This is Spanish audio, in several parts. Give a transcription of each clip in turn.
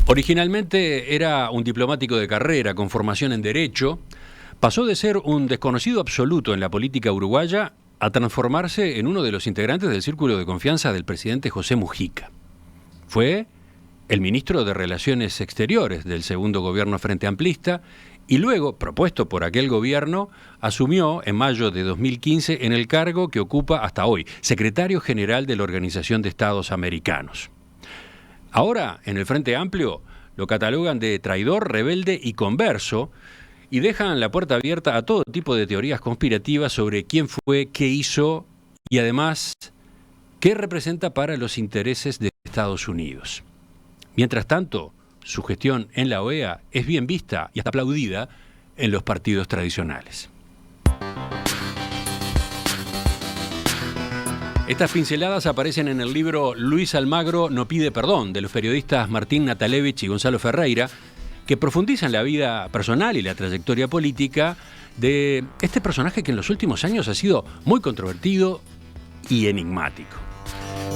Originalmente era un diplomático de carrera con formación en Derecho. Pasó de ser un desconocido absoluto en la política uruguaya a transformarse en uno de los integrantes del círculo de confianza del presidente José Mujica. Fue el ministro de Relaciones Exteriores del segundo gobierno Frente Amplista y luego, propuesto por aquel gobierno, asumió en mayo de 2015 en el cargo que ocupa hasta hoy, secretario general de la Organización de Estados Americanos. Ahora, en el Frente Amplio, lo catalogan de traidor, rebelde y converso y dejan la puerta abierta a todo tipo de teorías conspirativas sobre quién fue, qué hizo y además qué representa para los intereses de Estados Unidos. Mientras tanto, su gestión en la OEA es bien vista y hasta aplaudida en los partidos tradicionales. Estas pinceladas aparecen en el libro Luis Almagro no pide perdón, de los periodistas Martín Natalevich y Gonzalo Ferreira, que profundizan la vida personal y la trayectoria política de este personaje que en los últimos años ha sido muy controvertido y enigmático.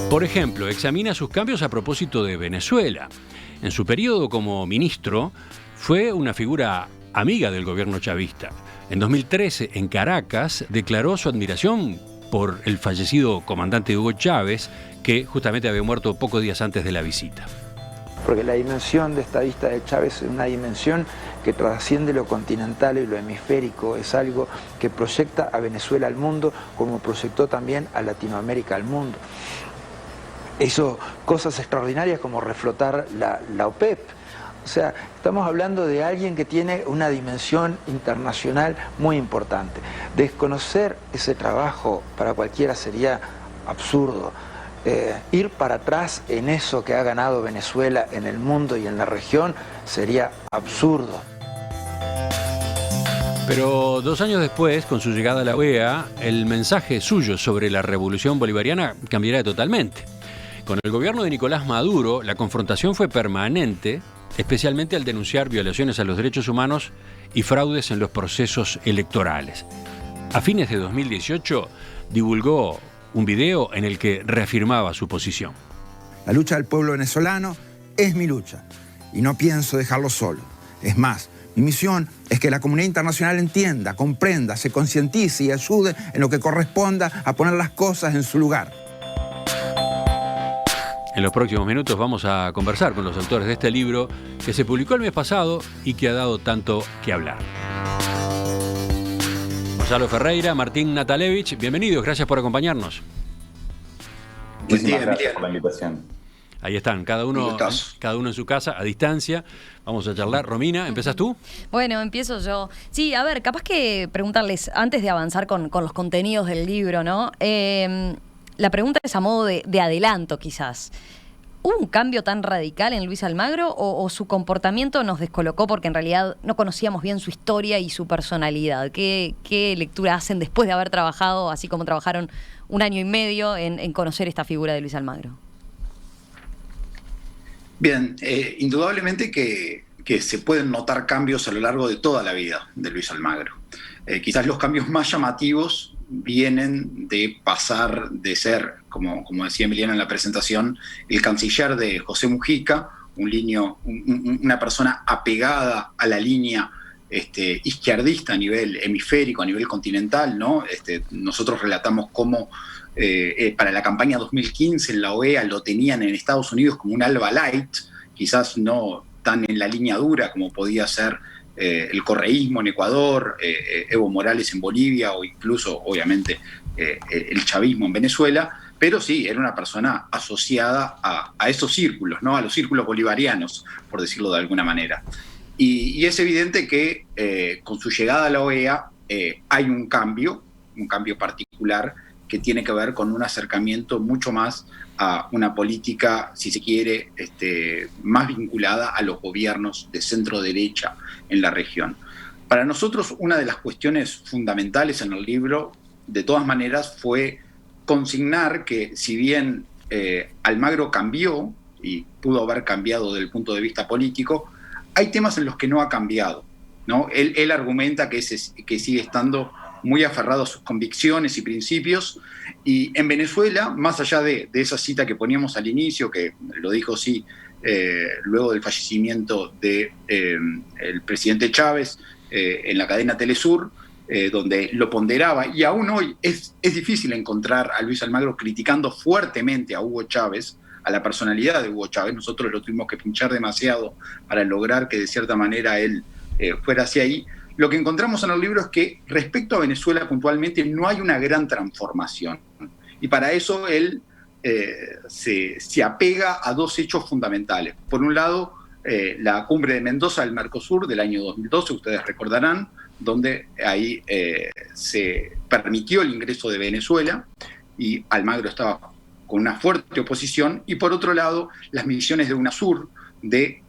Por ejemplo, examina sus cambios a propósito de Venezuela. En su periodo como ministro, fue una figura amiga del gobierno chavista. En 2013, en Caracas, declaró su admiración por el fallecido comandante Hugo Chávez, que justamente había muerto pocos días antes de la visita. Porque la dimensión de esta vista de Chávez es una dimensión que trasciende lo continental y lo hemisférico, es algo que proyecta a Venezuela al mundo, como proyectó también a Latinoamérica al mundo. Hizo cosas extraordinarias como reflotar la OPEP. O sea, estamos hablando de alguien que tiene una dimensión internacional muy importante. Desconocer ese trabajo para cualquiera sería absurdo. Ir para atrás en eso que ha ganado Venezuela en el mundo y en la región sería absurdo. Pero 2 años después, con su llegada a la OEA, el mensaje suyo sobre la revolución bolivariana cambiará totalmente. Con el gobierno de Nicolás Maduro, la confrontación fue permanente, especialmente al denunciar violaciones a los derechos humanos y fraudes en los procesos electorales. A fines de 2018, divulgó un video en el que reafirmaba su posición. La lucha del pueblo venezolano es mi lucha y no pienso dejarlo solo. Es más, mi misión es que la comunidad internacional entienda, comprenda, se concientice y ayude en lo que corresponda a poner las cosas en su lugar. En los próximos minutos vamos a conversar con los autores de este libro que se publicó el mes pasado y que ha dado tanto que hablar. Gonzalo Ferreira, Martín Natalevich, bienvenidos, gracias por acompañarnos. Muchísimas gracias por la invitación. Ahí están, cada uno en su casa, a distancia. Vamos a charlar. Romina, ¿empezás tú? Bueno, empiezo yo. Sí, a ver, capaz que preguntarles, antes de avanzar con los contenidos del libro, ¿no? La pregunta es a modo de adelanto, quizás. ¿Hubo un cambio tan radical en Luis Almagro o su comportamiento nos descolocó porque en realidad no conocíamos bien su historia y su personalidad? ¿Qué lectura hacen después de haber trabajado, así como trabajaron 1 año y medio, en conocer esta figura de Luis Almagro? Bien, indudablemente que se pueden notar cambios a lo largo de toda la vida de Luis Almagro. Quizás los cambios más llamativos vienen de pasar de ser, como decía Emiliano en la presentación, el canciller de José Mujica, una persona apegada a la línea izquierdista a nivel hemisférico, a nivel continental, ¿no? Nosotros relatamos cómo para la campaña 2015 en la OEA lo tenían en Estados Unidos como un Alba Light, quizás no tan en la línea dura como podía ser el correísmo en Ecuador, Evo Morales en Bolivia o incluso, obviamente, el chavismo en Venezuela, pero sí, era una persona asociada a esos círculos, ¿no? A los círculos bolivarianos, por decirlo de alguna manera. Y es evidente que con su llegada a la OEA hay un cambio particular que tiene que ver con un acercamiento mucho más a una política, si se quiere, más vinculada a los gobiernos de centro-derecha en la región. Para nosotros, una de las cuestiones fundamentales en el libro, de todas maneras, fue consignar que si bien Almagro cambió, y pudo haber cambiado desde el punto de vista político, hay temas en los que no ha cambiado, ¿no? Él argumenta que sigue estando muy aferrado a sus convicciones y principios, y en Venezuela, más allá de esa cita que poníamos al inicio, que lo dijo sí luego del fallecimiento del presidente Chávez en la cadena Telesur, donde lo ponderaba, y aún hoy es difícil encontrar a Luis Almagro criticando fuertemente a Hugo Chávez, a la personalidad de Hugo Chávez. Nosotros lo tuvimos que pinchar demasiado para lograr que de cierta manera él fuera hacia ahí. Lo que encontramos en el libro es que respecto a Venezuela puntualmente no hay una gran transformación, y para eso él se apega a dos hechos fundamentales. Por un lado, la cumbre de Mendoza del Mercosur del año 2012, ustedes recordarán, donde ahí se permitió el ingreso de Venezuela y Almagro estaba con una fuerte oposición, y por otro lado, las misiones de UNASUR de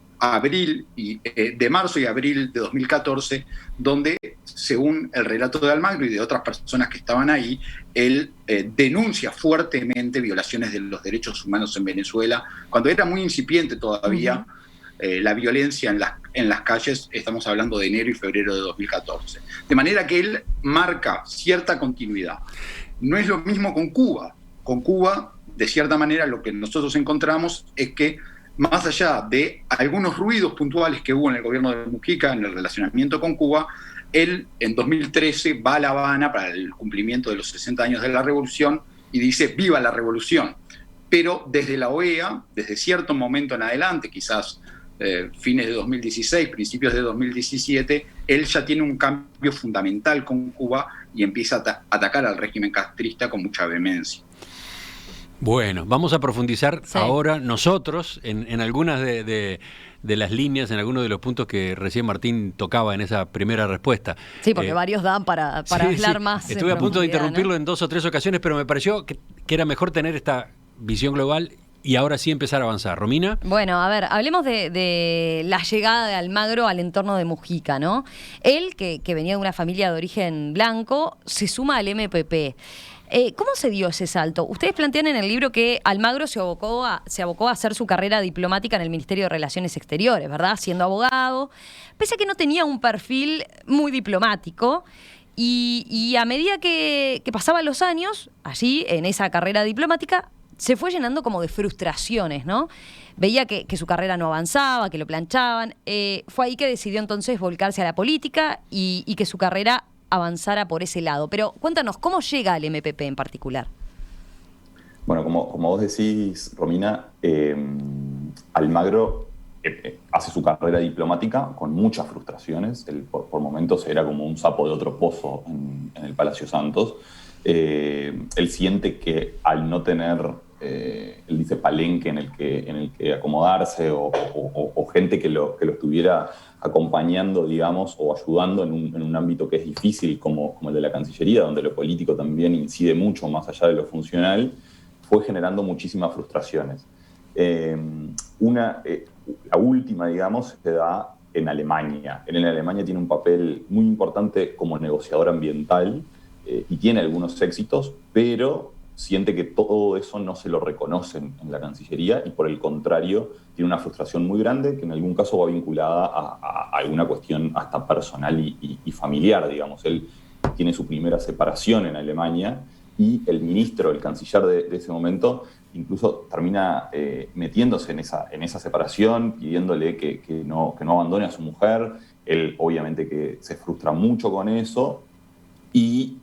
marzo y abril de 2014, donde, según el relato de Almagro y de otras personas que estaban ahí, él denuncia fuertemente violaciones de los derechos humanos en Venezuela, cuando era muy incipiente todavía la violencia en las calles. Estamos hablando de enero y febrero de 2014. De manera que él marca cierta continuidad. No es lo mismo con Cuba. Con Cuba, de cierta manera, lo que nosotros encontramos es que, más allá de algunos ruidos puntuales que hubo en el gobierno de Mujica en el relacionamiento con Cuba, él en 2013 va a La Habana para el cumplimiento de los 60 años de la Revolución y dice ¡viva la Revolución! Pero desde la OEA, desde cierto momento en adelante, quizás fines de 2016, principios de 2017, él ya tiene un cambio fundamental con Cuba y empieza a atacar al régimen castrista con mucha vehemencia. Bueno, vamos a profundizar ahora nosotros en algunas de las líneas, en algunos de los puntos que recién Martín tocaba en esa primera respuesta. Sí, porque varios dan para hablar más. Estuve a punto de interrumpirlo, ¿no?, en 2 o 3 ocasiones, pero me pareció que era mejor tener esta visión global y ahora sí empezar a avanzar. ¿Romina? Bueno, a ver, hablemos de la llegada de Almagro al entorno de Mujica, ¿no? Él, que venía de una familia de origen blanco, se suma al MPP. ¿Cómo se dio ese salto? Ustedes plantean en el libro que Almagro se abocó a hacer su carrera diplomática en el Ministerio de Relaciones Exteriores, ¿verdad? Siendo abogado, pese a que no tenía un perfil muy diplomático. Y a medida que pasaban los años, allí, en esa carrera diplomática, se fue llenando como de frustraciones, ¿no? Veía que su carrera no avanzaba, que lo planchaban. Fue ahí que decidió entonces volcarse a la política y que su carrera avanzara por ese lado. Pero cuéntanos, ¿cómo llega al MPP en particular? Bueno, como vos decís, Romina, Almagro hace su carrera diplomática con muchas frustraciones. Él por momentos era como un sapo de otro pozo en el Palacio Santos. Él siente que al no tener, él dice, palenque en el que acomodarse o gente que lo estuviera acompañando, digamos, o ayudando en un ámbito que es difícil como el de la Cancillería, donde lo político también incide mucho más allá de lo funcional, fue generando muchísimas frustraciones. La última, digamos, se da en Alemania. Él en Alemania tiene un papel muy importante como negociador ambiental y tiene algunos éxitos, pero siente que todo eso no se lo reconocen en la Cancillería y por el contrario tiene una frustración muy grande que en algún caso va vinculada a alguna cuestión hasta personal y familiar, digamos. Él tiene su primera separación en Alemania y el ministro, el canciller de ese momento, incluso termina metiéndose en esa separación, pidiéndole que no abandone a su mujer. Él obviamente que se frustra mucho con eso. Y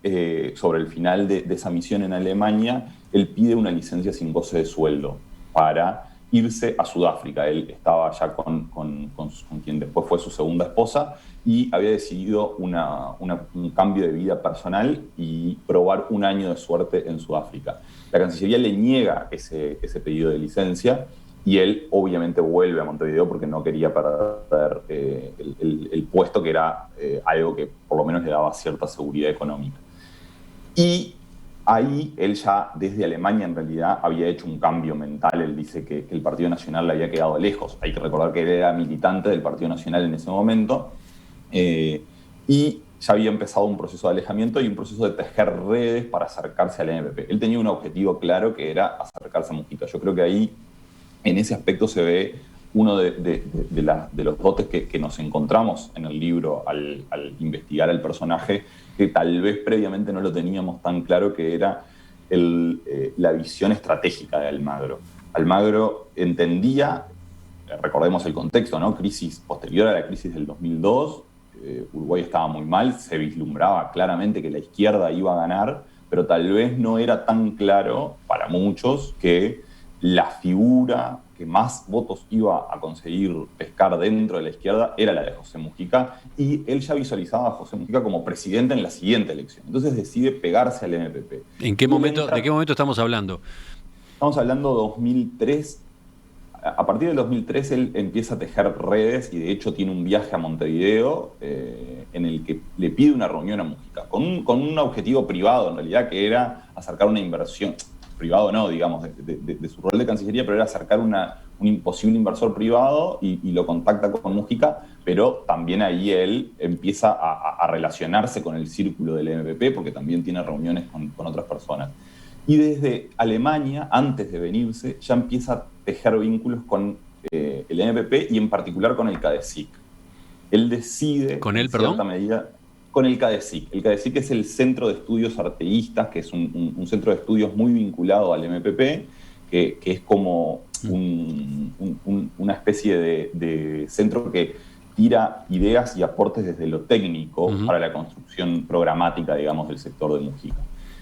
sobre el final de esa misión en Alemania, él pide una licencia sin goce de sueldo para irse a Sudáfrica. Él estaba ya con quien después fue su segunda esposa y había decidido un cambio de vida personal y probar un año de suerte en Sudáfrica. La Cancillería le niega ese pedido de licencia y él obviamente vuelve a Montevideo porque no quería perder el puesto, que era algo que por lo menos le daba cierta seguridad económica. Y ahí él ya desde Alemania en realidad había hecho un cambio mental. Él dice que el Partido Nacional le había quedado lejos. Hay que recordar que él era militante del Partido Nacional en ese momento y ya había empezado un proceso de alejamiento y un proceso de tejer redes para acercarse al MPP. Él tenía un objetivo claro que era acercarse a Mujica. Yo creo que ahí en ese aspecto se ve uno de los dotes que nos encontramos en el libro al investigar al personaje, que tal vez previamente no lo teníamos tan claro, que era la visión estratégica de Almagro. Almagro entendía recordemos el contexto, ¿no? Crisis posterior a la crisis del 2002, Uruguay estaba muy mal, se vislumbraba claramente que la izquierda iba a ganar, pero tal vez no era tan claro para muchos que la figura que más votos iba a conseguir pescar dentro de la izquierda era la de José Mujica, y él ya visualizaba a José Mujica como presidente en la siguiente elección. Entonces decide pegarse al MPP. ¿De qué momento estamos hablando? Estamos hablando de 2003. A partir del 2003 él empieza a tejer redes y de hecho tiene un viaje a Montevideo en el que le pide una reunión a Mujica, con un objetivo privado en realidad, que era acercar una inversión, privado no, digamos, de su rol de Cancillería, pero era acercar un posible inversor privado y lo contacta con Mujica, pero también ahí él empieza a relacionarse con el círculo del MPP porque también tiene reuniones con otras personas. Y desde Alemania, antes de venirse, ya empieza a tejer vínculos con el MPP y en particular con el CADESIC. Él decide... ¿Con él, en perdón? cierta medida, con el CADESIC. El CADESIC es el Centro de Estudios Arteístas, que es un centro de estudios muy vinculado al MPP, que es como una especie de centro que tira ideas y aportes desde lo técnico para la construcción programática, digamos, del sector de Mujica.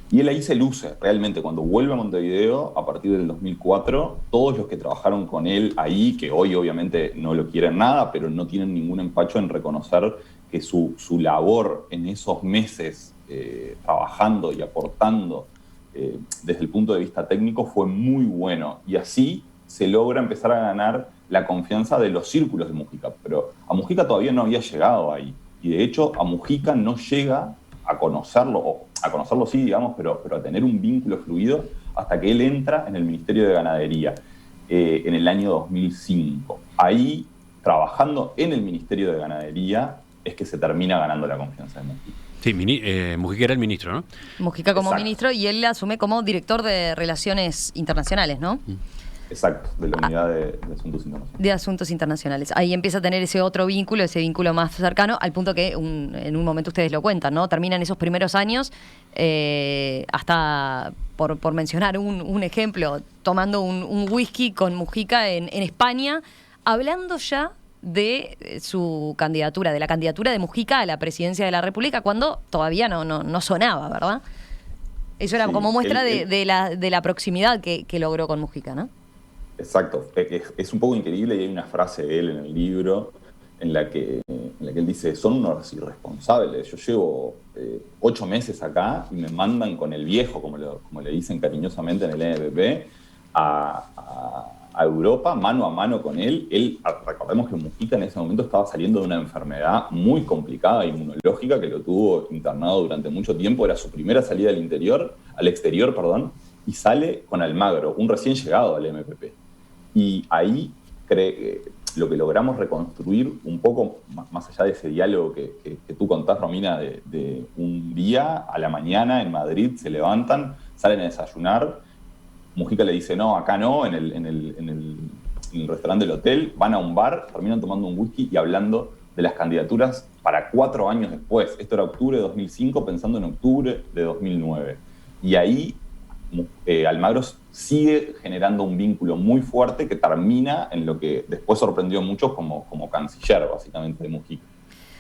Y él ahí se luce, realmente, cuando vuelve a Montevideo, a partir del 2004, todos los que trabajaron con él ahí, que hoy obviamente no lo quieren nada, pero no tienen ningún empacho en reconocer que su labor en esos meses trabajando y aportando desde el punto de vista técnico fue muy bueno. Y así se logra empezar a ganar la confianza de los círculos de Mujica. Pero a Mujica todavía no había llegado ahí. Y de hecho a Mujica no llega a conocerlo sí, digamos, pero a tener un vínculo fluido hasta que él entra en el Ministerio de Ganadería en el año 2005. Ahí, trabajando en el Ministerio de Ganadería, es que se termina ganando la confianza de Mujica. Sí, Mujica era el ministro, ¿no? Mujica como Exacto. ministro y él asume como director de Relaciones Internacionales, ¿no? Exacto, de la Unidad de Asuntos Internacionales. De Asuntos Internacionales. Ahí empieza a tener ese otro vínculo, ese vínculo más cercano, al punto que en un momento ustedes lo cuentan, ¿no? Terminan esos primeros años, hasta, por mencionar un ejemplo, tomando un whisky con Mujica en España, hablando ya de su candidatura, de la candidatura de Mujica a la presidencia de la República, cuando todavía no sonaba, ¿verdad? Eso era Sí, como muestra de la proximidad que logró con Mujica, ¿no? Exacto, es un poco increíble y hay una frase de él en el libro en la que él dice: son unos irresponsables, yo llevo 8 meses acá y me mandan con el viejo, como le dicen cariñosamente en el NPP, a Europa, mano a mano con él. Recordemos que Mujica en ese momento estaba saliendo de una enfermedad muy complicada, inmunológica, que lo tuvo internado durante mucho tiempo, era su primera salida al exterior, y sale con Almagro, un recién llegado al MPP. Y ahí lo que logramos reconstruir un poco, más allá de ese diálogo que tú contás, Romina, de un día a la mañana en Madrid se levantan, salen a desayunar, Mujica le dice no, acá no, en el restaurante del hotel, van a un bar, terminan tomando un whisky y hablando de las candidaturas para 4 años después. Esto era octubre de 2005, pensando en octubre de 2009. Y ahí Almagro sigue generando un vínculo muy fuerte que termina en lo que después sorprendió a muchos como canciller, básicamente, de Mujica.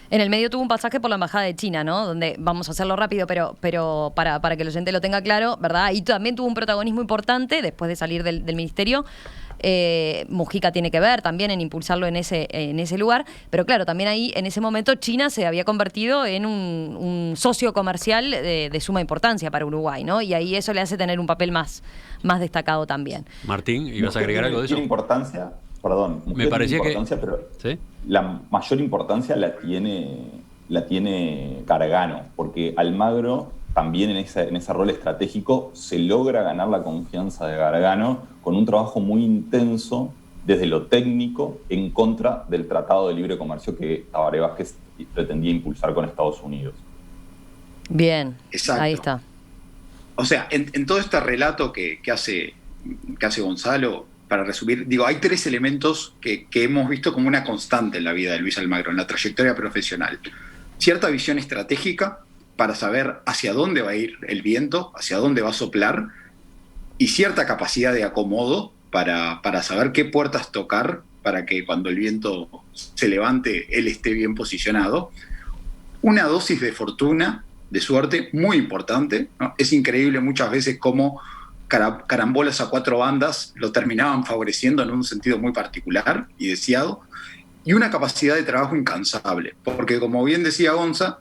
En el medio tuvo un pasaje por la Embajada de China, ¿no? Donde, vamos a hacerlo rápido, pero para que el oyente lo tenga claro, ¿verdad? Ahí también tuvo un protagonismo importante después de salir del ministerio. Mujica tiene que ver también en impulsarlo en ese lugar, pero claro, también ahí en ese momento China se había convertido en un socio comercial de suma importancia para Uruguay, ¿no? Y ahí eso le hace tener un papel más destacado también. Martín, ¿ibas a agregar algo de eso? Tiene importancia, perdón, Me parecía tiene importancia, pero ¿sí? La mayor importancia la tiene Gargano, porque Almagro también en ese rol estratégico se logra ganar la confianza de Gargano con un trabajo muy intenso desde lo técnico en contra del Tratado de Libre Comercio que Tabaré Vázquez pretendía impulsar con Estados Unidos. Bien, Exacto. Ahí está. O sea, en todo este relato que hace Gonzalo, para resumir, hay 3 elementos que hemos visto como una constante en la vida de Luis Almagro, en la trayectoria profesional. Cierta visión estratégica para saber hacia dónde va a ir el viento, hacia dónde va a soplar, y cierta capacidad de acomodo para saber qué puertas tocar para que cuando el viento se levante, él esté bien posicionado. Una dosis de fortuna, de suerte, muy importante, ¿no? Es increíble muchas veces cómo carambolas a 4 bandas lo terminaban favoreciendo en un sentido muy particular y deseado, y una capacidad de trabajo incansable, porque como bien decía Gonza,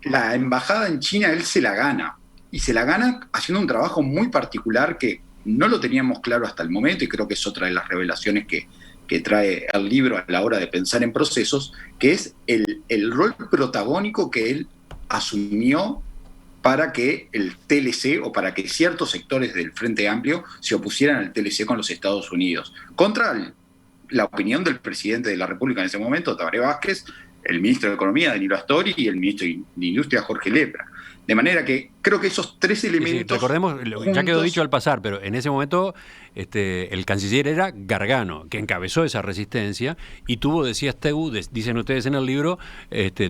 la embajada en China él se la gana, y se la gana haciendo un trabajo muy particular que no lo teníamos claro hasta el momento, y creo que es otra de las revelaciones que trae el libro a la hora de pensar en procesos, que es el rol protagónico que él asumió para que el TLC o para que ciertos sectores del Frente Amplio se opusieran al TLC con los Estados Unidos, contra la opinión del presidente de la República en ese momento, Tabaré Vázquez, el ministro de Economía, Danilo Astori, y el ministro de Industria, Jorge Lepra. De manera que creo que esos 3 elementos... Sí, recordemos, ya quedó dicho al pasar, pero en ese momento el canciller era Gargano, que encabezó esa resistencia y tuvo, decías Tegu, dicen ustedes en el libro,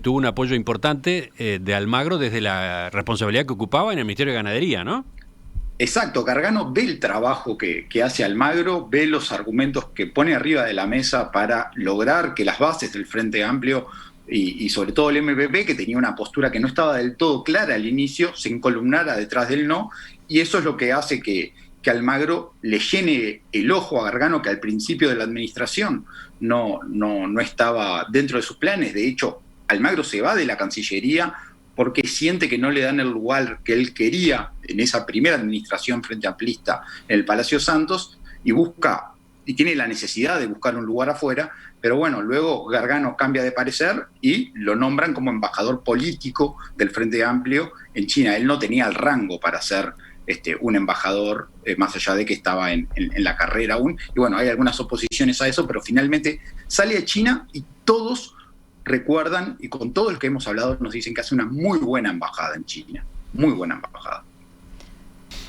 tuvo un apoyo importante de Almagro desde la responsabilidad que ocupaba en el Ministerio de Ganadería, ¿no? Exacto, Gargano ve el trabajo que hace Almagro, ve los argumentos que pone arriba de la mesa para lograr que las bases del Frente Amplio y sobre todo el MPP, que tenía una postura que no estaba del todo clara al inicio, se encolumnara detrás del no, y eso es lo que hace que Almagro le llene el ojo a Gargano, que al principio de la administración no estaba dentro de sus planes. De hecho, Almagro se va de la Cancillería porque siente que no le dan el lugar que él quería en esa primera administración frente amplista en el Palacio Santos, y tiene la necesidad de buscar un lugar afuera, pero bueno, luego Gargano cambia de parecer y lo nombran como embajador político del Frente Amplio en China. Él no tenía el rango para ser un embajador, más allá de que estaba en la carrera aún, y bueno, hay algunas oposiciones a eso, pero finalmente sale a China y todos recuerdan, y con todo el que hemos hablado nos dicen que hace una muy buena embajada en China, muy buena embajada.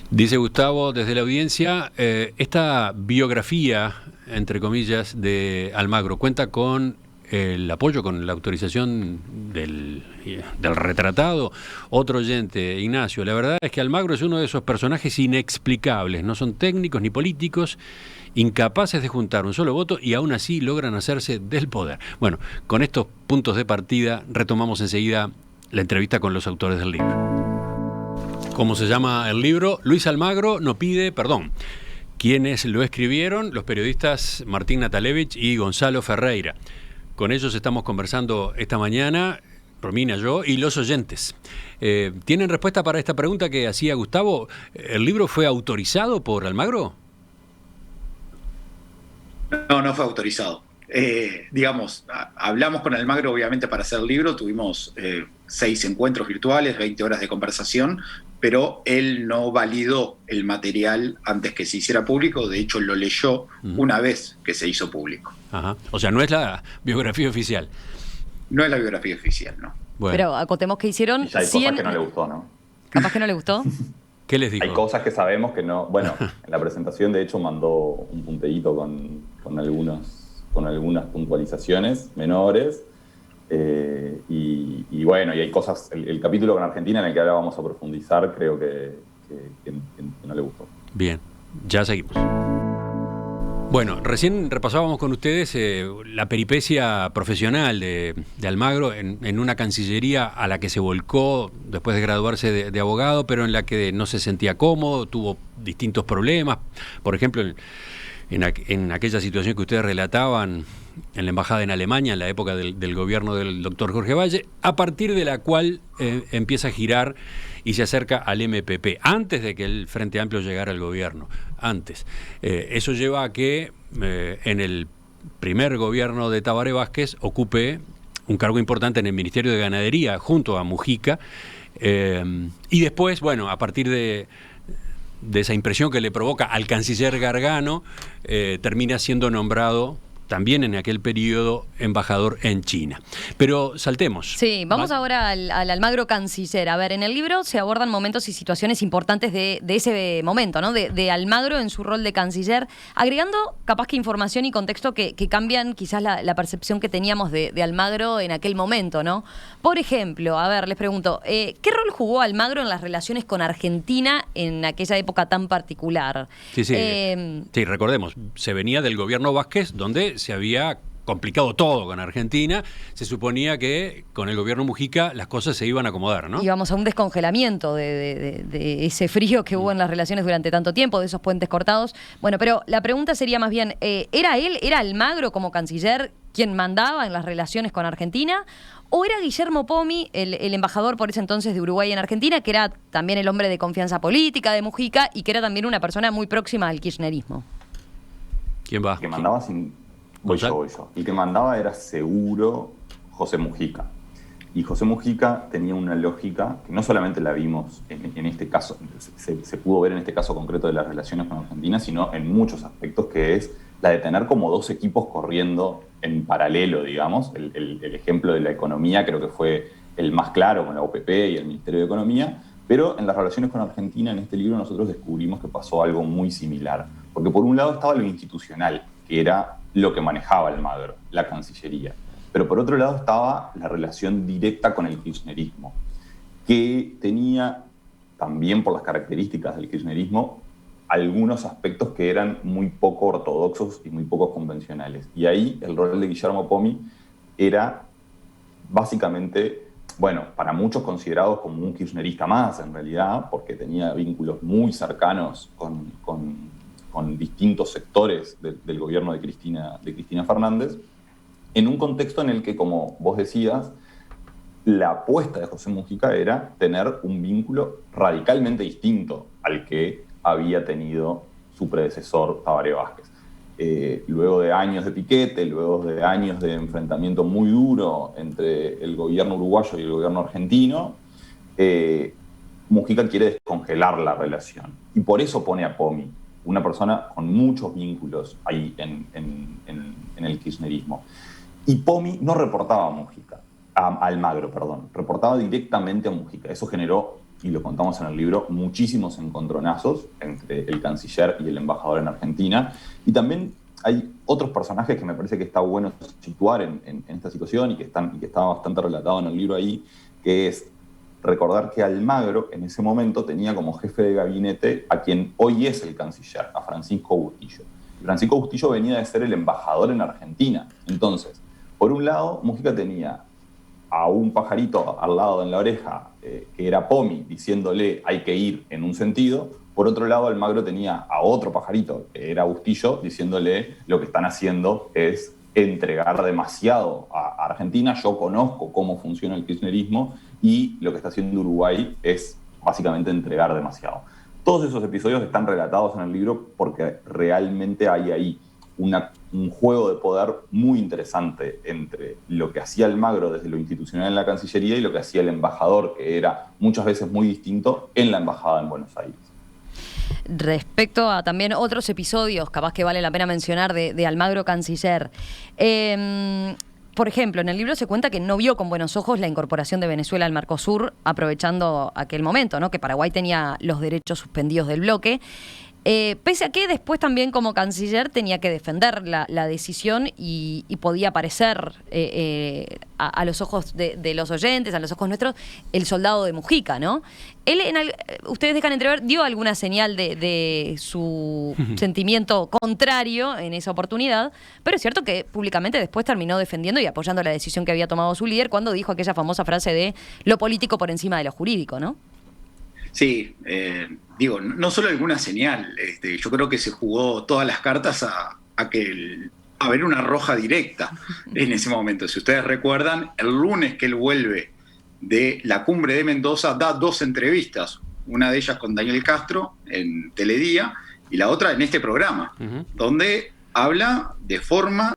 Dice Gustavo desde la audiencia, esta biografía, entre comillas, de Almagro cuenta con el apoyo, con la autorización del retratado. Otro oyente, Ignacio, la verdad es que Almagro es uno de esos personajes inexplicables, no son técnicos ni políticos, incapaces de juntar un solo voto y aún así logran hacerse del poder. Bueno, con estos puntos de partida retomamos enseguida la entrevista con los autores del libro. ¿Cómo se llama el libro? Luis Almagro no pide perdón. Quienes lo escribieron, los periodistas Martín Natalevich y Gonzalo Ferreira. Con ellos estamos conversando esta mañana, Romina, yo y los oyentes. ¿Tienen respuesta para esta pregunta que hacía Gustavo? ¿El libro fue autorizado por Almagro? No fue autorizado. Hablamos con Almagro obviamente para hacer el libro, tuvimos 6 encuentros virtuales, 20 horas de conversación, pero él no validó el material antes que se hiciera público. De hecho lo leyó una vez que se hizo público. Ajá. O sea, no es la biografía oficial. No es la biografía oficial, no. Bueno. Pero acotemos que hicieron... Y ya hay cosas que no le gustó, ¿no? ¿Capaz que no le gustó? ¿Qué les dijo? Hay cosas que sabemos que no... Bueno, en la presentación de hecho mandó un punteíto con algunas puntualizaciones menores. Y bueno, y hay cosas... El capítulo con Argentina en el que ahora vamos a profundizar, creo que no le gustó. Bien, ya seguimos. Bueno, recién repasábamos con ustedes la peripecia profesional de Almagro en una cancillería a la que se volcó después de graduarse de abogado, pero en la que no se sentía cómodo, tuvo distintos problemas. Por ejemplo, en aquella situación que ustedes relataban en la embajada en Alemania, en la época del gobierno del doctor Jorge Valle, a partir de la cual empieza a girar y se acerca al MPP, antes de que el Frente Amplio llegara al gobierno, antes. Eso lleva a que en el primer gobierno de Tabaré Vázquez ocupe un cargo importante en el Ministerio de Ganadería, junto a Mujica, y después, bueno, a partir de esa impresión que le provoca al canciller Gargano, termina siendo nombrado también en aquel periodo embajador en China. Pero saltemos. Sí, vamos ahora al Almagro canciller. A ver, en el libro se abordan momentos y situaciones importantes de ese momento, ¿no? De Almagro en su rol de canciller, agregando capaz que información y contexto que cambian quizás la percepción que teníamos de Almagro en aquel momento, ¿no? Por ejemplo, a ver, les pregunto, ¿qué rol jugó Almagro en las relaciones con Argentina en aquella época tan particular? Sí, recordemos, se venía del gobierno Vázquez, donde se había complicado todo con Argentina. Se suponía que con el gobierno Mujica las cosas se iban a acomodar, ¿no? Íbamos a un descongelamiento de ese frío que hubo en las relaciones durante tanto tiempo, de esos puentes cortados. Bueno, pero la pregunta sería más bien, ¿era Almagro como canciller quien mandaba en las relaciones con Argentina? ¿O era Guillermo Pomi, el embajador por ese entonces de Uruguay en Argentina, que era también el hombre de confianza política de Mujica y que era también una persona muy próxima al kirchnerismo? ¿Quién va? El que mandaba voy yo. El que mandaba era seguro José Mujica. Y José Mujica tenía una lógica que no solamente la vimos en este caso, se pudo ver en este caso concreto de las relaciones con Argentina, sino en muchos aspectos, que es la de tener como dos equipos corriendo en paralelo, digamos. El ejemplo de la economía creo que fue el más claro con la OPP y el Ministerio de Economía, pero en las relaciones con Argentina, en este libro, nosotros descubrimos que pasó algo muy similar. Porque por un lado estaba lo institucional, que era lo que manejaba Almagro, la Cancillería. Pero por otro lado estaba la relación directa con el kirchnerismo, que tenía, también por las características del kirchnerismo, algunos aspectos que eran muy poco ortodoxos y muy poco convencionales. Y ahí el rol de Guillermo Pomi era básicamente, bueno, para muchos considerados como un kirchnerista más, en realidad, porque tenía vínculos muy cercanos con distintos sectores del gobierno de Cristina Fernández, en un contexto en el que, como vos decías, la apuesta de José Mujica era tener un vínculo radicalmente distinto al que había tenido su predecesor Tabaré Vázquez. Luego de años de piquete, luego de años de enfrentamiento muy duro entre el gobierno uruguayo y el gobierno argentino, Mujica quiere descongelar la relación. Y por eso pone a Pomi, una persona con muchos vínculos ahí en el kirchnerismo. Y Pomi no reportaba a Almagro, reportaba directamente a Mujica. Eso generó, y lo contamos en el libro, muchísimos encontronazos entre el canciller y el embajador en Argentina. Y también hay otros personajes que me parece que está bueno situar en esta situación y que está bastante relatado en el libro ahí, que es recordar que Almagro en ese momento tenía como jefe de gabinete a quien hoy es el canciller, a Francisco Bustillo. Y Francisco Bustillo venía de ser el embajador en Argentina. Entonces, por un lado, Mujica tenía a un pajarito al lado en la oreja, que era Pomi, diciéndole hay que ir en un sentido. Por otro lado, Almagro tenía a otro pajarito, que era Bustillo, diciéndole lo que están haciendo es entregar demasiado a Argentina. Yo conozco cómo funciona el kirchnerismo y lo que está haciendo Uruguay es básicamente entregar demasiado. Todos esos episodios están relatados en el libro porque realmente hay ahí un juego de poder muy interesante entre lo que hacía Almagro desde lo institucional en la Cancillería y lo que hacía el embajador, que era muchas veces muy distinto en la embajada en Buenos Aires. Respecto a también otros episodios, capaz que vale la pena mencionar, de Almagro canciller. Por ejemplo, en el libro se cuenta que no vio con buenos ojos la incorporación de Venezuela al Mercosur, aprovechando aquel momento, ¿no? Que Paraguay tenía los derechos suspendidos del bloque. Pese a que después también como canciller tenía que defender la decisión y podía parecer a los ojos de los oyentes, a los ojos nuestros, el soldado de Mujica, ¿no? Él, ustedes dejan entrever, dio alguna señal de su sentimiento contrario en esa oportunidad, pero es cierto que públicamente después terminó defendiendo y apoyando la decisión que había tomado su líder cuando dijo aquella famosa frase de lo político por encima de lo jurídico, ¿no? Sí, no solo alguna señal, yo creo que se jugó todas las cartas a ver una roja directa en ese momento. Si ustedes recuerdan, el lunes que él vuelve de la cumbre de Mendoza, da 2 entrevistas, una de ellas con Daniel Castro en Teledía y la otra en este programa, donde habla de forma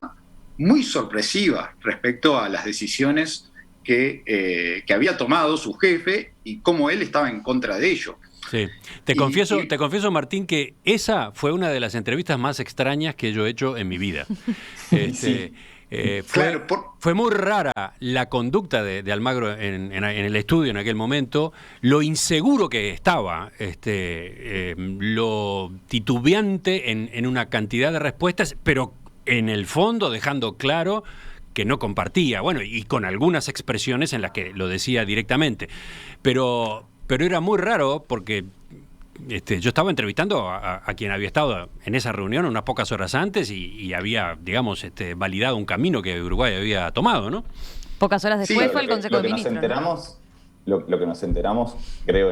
muy sorpresiva respecto a las decisiones que había tomado su jefe y cómo él estaba en contra de ello. Sí. Te confieso, Martín, que esa fue una de las entrevistas más extrañas que yo he hecho en mi vida. Sí. Fue muy rara la conducta de Almagro en el estudio en aquel momento, lo inseguro que estaba, lo titubeante en una cantidad de respuestas, pero en el fondo dejando claro que no compartía, bueno, y con algunas expresiones en las que lo decía directamente. Pero era muy raro porque yo estaba entrevistando a quien había estado en esa reunión unas pocas horas antes y había, digamos, validado un camino que Uruguay había tomado, ¿no? Pocas horas después fue el Consejo de Ministros. Lo que nos enteramos, creo,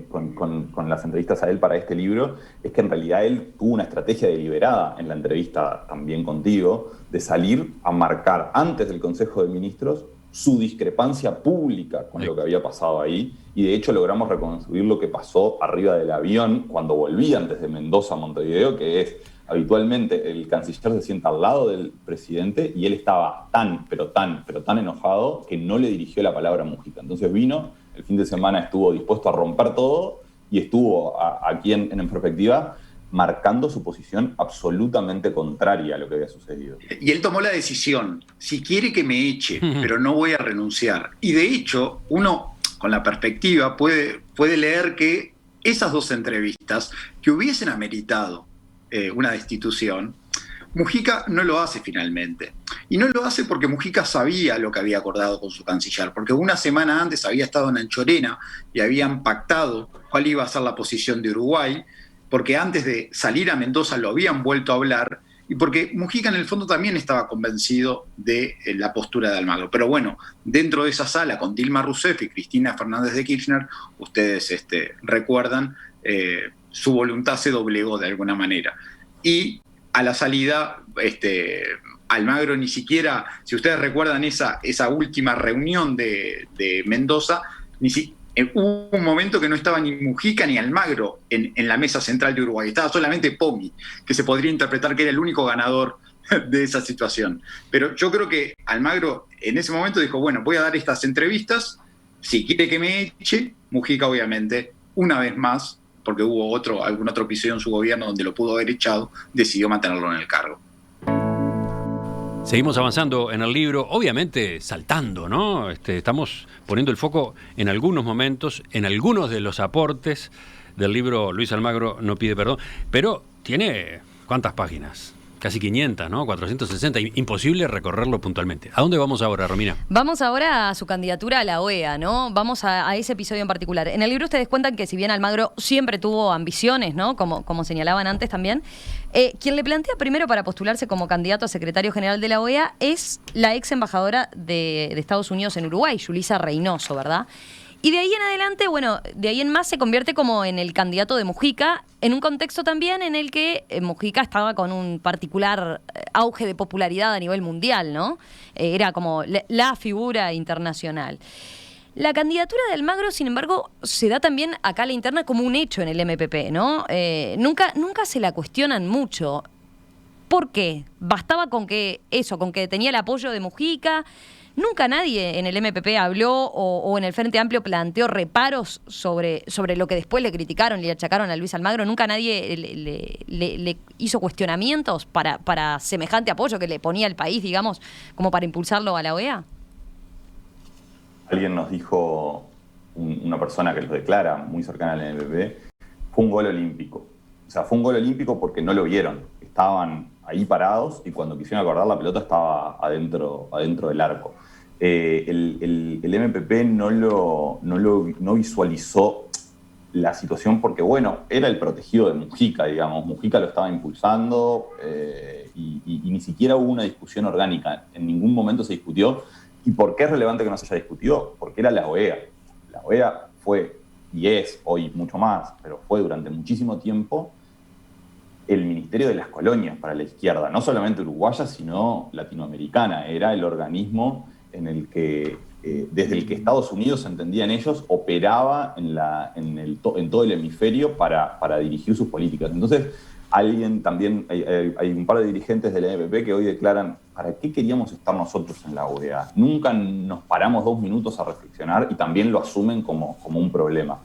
con las entrevistas a él para este libro, es que en realidad él tuvo una estrategia deliberada en la entrevista también contigo, de salir a marcar antes del Consejo de Ministros su discrepancia pública con lo que había pasado ahí, y de hecho logramos reconstruir lo que pasó arriba del avión cuando volvían desde Mendoza a Montevideo, que es, habitualmente el canciller se sienta al lado del presidente y él estaba tan enojado que no le dirigió la palabra a Mujica. Entonces vino, el fin de semana estuvo dispuesto a romper todo y estuvo aquí en perspectiva marcando su posición absolutamente contraria a lo que había sucedido. Y él tomó la decisión, si quiere que me eche, pero no voy a renunciar. Y de hecho, uno con la perspectiva puede leer que esas dos entrevistas que hubiesen ameritado una destitución, Mujica no lo hace finalmente. Y no lo hace porque Mujica sabía lo que había acordado con su canciller, porque una semana antes había estado en Anchorena y habían pactado cuál iba a ser la posición de Uruguay, porque antes de salir a Mendoza lo habían vuelto a hablar, y porque Mujica en el fondo también estaba convencido de la postura de Almagro. Pero bueno, dentro de esa sala con Dilma Rousseff y Cristina Fernández de Kirchner, ustedes recuerdan, su voluntad se doblegó de alguna manera. Y a la salida, Almagro ni siquiera, si ustedes recuerdan esa última reunión de Mendoza, hubo un momento que no estaba ni Mujica ni Almagro en la mesa central de Uruguay, estaba solamente Pomi, que se podría interpretar que era el único ganador de esa situación. Pero yo creo que Almagro en ese momento dijo, bueno, voy a dar estas entrevistas, si quiere que me eche, Mujica obviamente, una vez más, porque hubo algún otro episodio en su gobierno donde lo pudo haber echado, decidió mantenerlo en el cargo. Seguimos avanzando en el libro, obviamente saltando, ¿no? Estamos poniendo el foco en algunos momentos, en algunos de los aportes del libro Luis Almagro no pide perdón, pero tiene, ¿cuántas páginas? Casi 500, ¿no? 460, imposible recorrerlo puntualmente. ¿A dónde vamos ahora, Romina? Vamos ahora a su candidatura a la OEA, ¿no? Vamos a ese episodio en particular. En el libro ustedes cuentan que si bien Almagro siempre tuvo ambiciones, ¿no? Como señalaban antes también, quien le plantea primero para postularse como candidato a secretario general de la OEA es la ex embajadora de Estados Unidos en Uruguay, Yulisa Reynoso, ¿verdad? Y de ahí en adelante, bueno, de ahí en más se convierte como en el candidato de Mujica, en un contexto también en el que Mujica estaba con un particular auge de popularidad a nivel mundial, ¿no? Era como la figura internacional. La candidatura de Almagro, sin embargo, se da también acá a la interna como un hecho en el MPP, ¿no? Nunca se la cuestionan mucho. ¿Por qué? Bastaba con que tenía el apoyo de Mujica. Nunca nadie en el MPP habló o en el Frente Amplio planteó reparos sobre lo que después le criticaron, le achacaron a Luis Almagro. Nunca nadie le hizo cuestionamientos para semejante apoyo que le ponía el país, digamos, como para impulsarlo a la OEA. Alguien nos dijo, una persona que lo declara muy cercana al MPP, fue un gol olímpico. O sea, fue un gol olímpico porque no lo vieron. Estaban ahí parados y cuando quisieron acordar la pelota estaba adentro del arco. El MPP no visualizó la situación porque, bueno, era el protegido de Mujica, digamos. Mujica lo estaba impulsando y ni siquiera hubo una discusión orgánica. En ningún momento se discutió. ¿Y por qué es relevante que no se haya discutido? Porque era la OEA. La OEA fue, y es hoy mucho más, pero fue durante muchísimo tiempo el Ministerio de las Colonias para la izquierda, no solamente uruguaya, sino latinoamericana. Era el organismo en el que, desde el que Estados Unidos, entendían ellos, operaba en todo el hemisferio para dirigir sus políticas. Entonces, hay un par de dirigentes del MPP que hoy declaran, ¿para qué queríamos estar nosotros en la OEA? Nunca nos paramos 2 minutos a reflexionar y también lo asumen como un problema.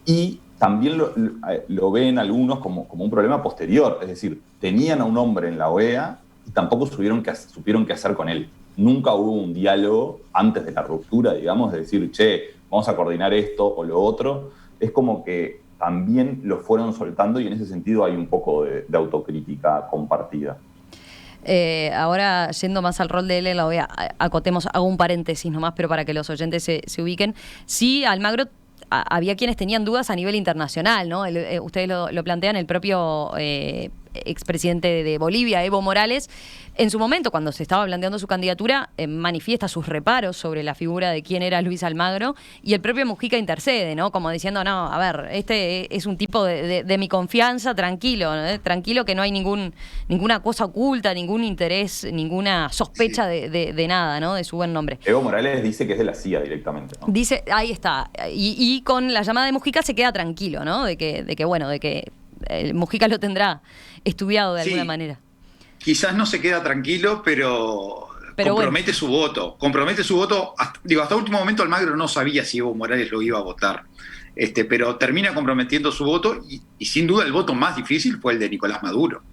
Y también lo ven algunos como un problema posterior. Es decir, tenían a un hombre en la OEA y tampoco supieron qué hacer con él. Nunca hubo un diálogo antes de la ruptura, digamos, de decir, che, vamos a coordinar esto o lo otro. Es como que también lo fueron soltando y en ese sentido hay un poco de autocrítica compartida. Ahora, yendo más al rol de él en la OEA, acotemos, hago un paréntesis nomás, pero para que los oyentes se ubiquen. Sí, Almagro, había quienes tenían dudas a nivel internacional, ¿no? Ustedes lo plantean, el propio expresidente de Bolivia, Evo Morales, en su momento, cuando se estaba planteando su candidatura, manifiesta sus reparos sobre la figura de quién era Luis Almagro, y el propio Mujica intercede, ¿no? Como diciendo, no, a ver, este es un tipo de mi confianza, tranquilo, ¿no? Tranquilo, que no hay ninguna cosa oculta, ningún interés, ninguna sospecha de nada, ¿no? De su buen nombre. Evo Morales dice que es de la CIA directamente, ¿no? Dice, ahí está, y con la llamada de Mujica se queda tranquilo, ¿no? De que Mujica lo tendrá estudiado de alguna manera. Quizás no se queda tranquilo, pero compromete su voto. Compromete su voto. Hasta último momento Almagro no sabía si Evo Morales lo iba a votar. Pero termina comprometiendo su voto y sin duda el voto más difícil fue el de Nicolás Maduro.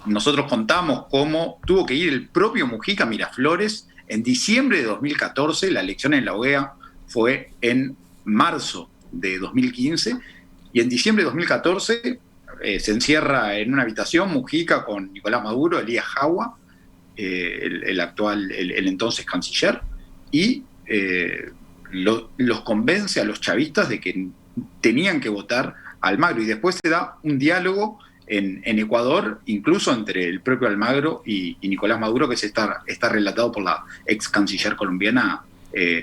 Nosotros contamos cómo tuvo que ir el propio Mujica a Miraflores en diciembre de 2014. La elección en la OEA fue en marzo de 2015 y en diciembre de 2014 se encierra en una habitación Mujica con Nicolás Maduro, Elías Jawa, el entonces canciller, y los convence a los chavistas de que tenían que votar a Almagro. Y después se da un diálogo en Ecuador, incluso entre el propio Almagro y Nicolás Maduro, que está relatado por la ex canciller colombiana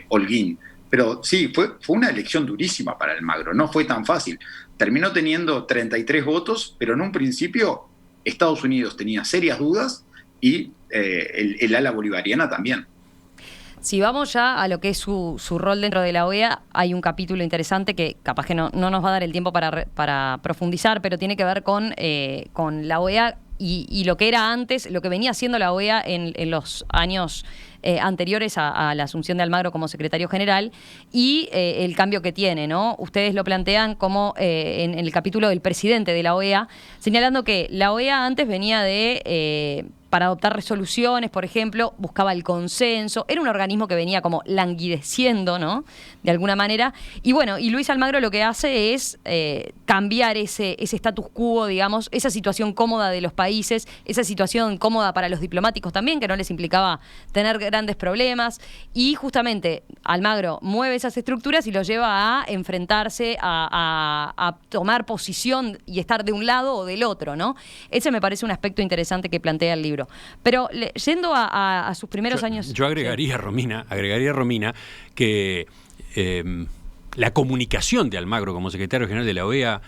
Holguín. Pero sí, fue una elección durísima para Almagro, no fue tan fácil. Terminó teniendo 33 votos, pero en un principio Estados Unidos tenía serias dudas y el ala bolivariana también. Si vamos ya a lo que es su rol dentro de la OEA, hay un capítulo interesante que capaz que no nos va a dar el tiempo para profundizar, pero tiene que ver con la OEA y lo que era antes, lo que venía haciendo la OEA en los años anteriores a la asunción de Almagro como secretario general y el cambio que tiene, ¿no? Ustedes lo plantean como en el capítulo del presidente de la OEA, señalando que la OEA antes venía para adoptar resoluciones, por ejemplo, buscaba el consenso, era un organismo que venía como languideciendo, ¿no? De alguna manera. Y bueno, y Luis Almagro lo que hace es cambiar ese status quo, digamos, esa situación cómoda de los países, esa situación cómoda para los diplomáticos también, que no les implicaba tener grandes problemas. Y justamente Almagro mueve esas estructuras y los lleva a enfrentarse, a tomar posición y estar de un lado o del otro, ¿no? Ese me parece un aspecto interesante que plantea el libro. Pero yendo a sus primeros años... Yo agregaría, Romina, que la comunicación de Almagro como secretario general de la OEA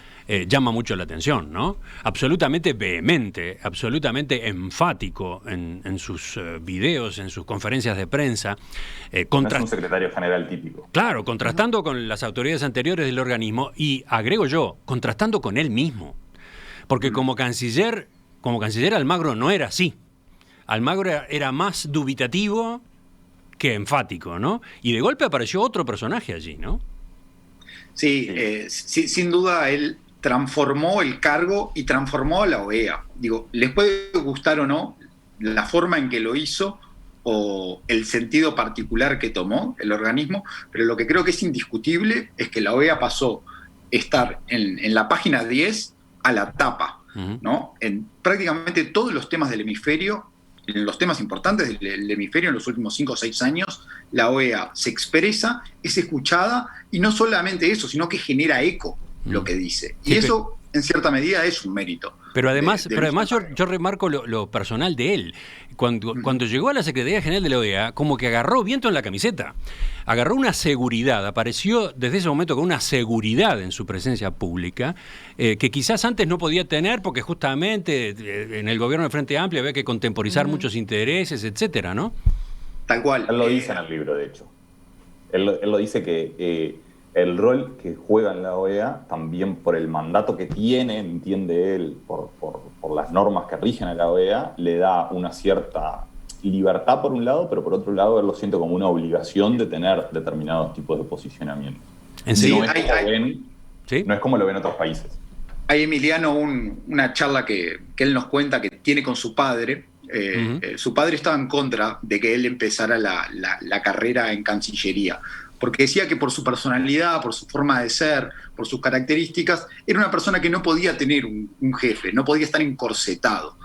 llama mucho la atención, ¿no? Absolutamente vehemente, absolutamente enfático en sus videos, en sus conferencias de prensa. No es un secretario general típico. Claro, contrastando con las autoridades anteriores del organismo y, agrego yo, contrastando con él mismo. Porque como canciller Almagro no era así. Almagro era más dubitativo que enfático, ¿no? Y de golpe apareció otro personaje allí, ¿no? Sí, sin duda él transformó el cargo y transformó a la OEA. Digo, les puede gustar o no la forma en que lo hizo o el sentido particular que tomó el organismo, pero lo que creo que es indiscutible es que la OEA pasó a estar en la página 10 a la tapa, ¿no? En prácticamente todos los temas del hemisferio, en los temas importantes del hemisferio en los últimos 5 o 6 años, la OEA se expresa, es escuchada, y no solamente eso, sino que genera eco lo que dice. Y eso, en cierta medida, es un mérito. Pero además yo remarco lo personal de él. Cuando llegó a la Secretaría General de la OEA, como que agarró viento en la camiseta. Agarró una seguridad, apareció desde ese momento con una seguridad en su presencia pública, que quizás antes no podía tener porque justamente en el gobierno del Frente Amplio había que contemporizar muchos intereses, etcétera, ¿no? Tal cual. Él lo dice en el libro, de hecho. Él lo dice que el rol que juega en la OEA, también por el mandato que tiene, entiende él, por las normas que rigen a la OEA, le da una cierta libertad por un lado, pero por otro lado él lo siente como una obligación de tener determinados tipos de posicionamiento. ¿En serio? No es como lo ven otros países. Hay, Emiliano, una charla que él nos cuenta que tiene con su padre. Su padre estaba en contra de que él empezara la carrera en Cancillería, porque decía que por su personalidad, por su forma de ser, por sus características, era una persona que no podía tener un jefe, no podía estar encorsetado.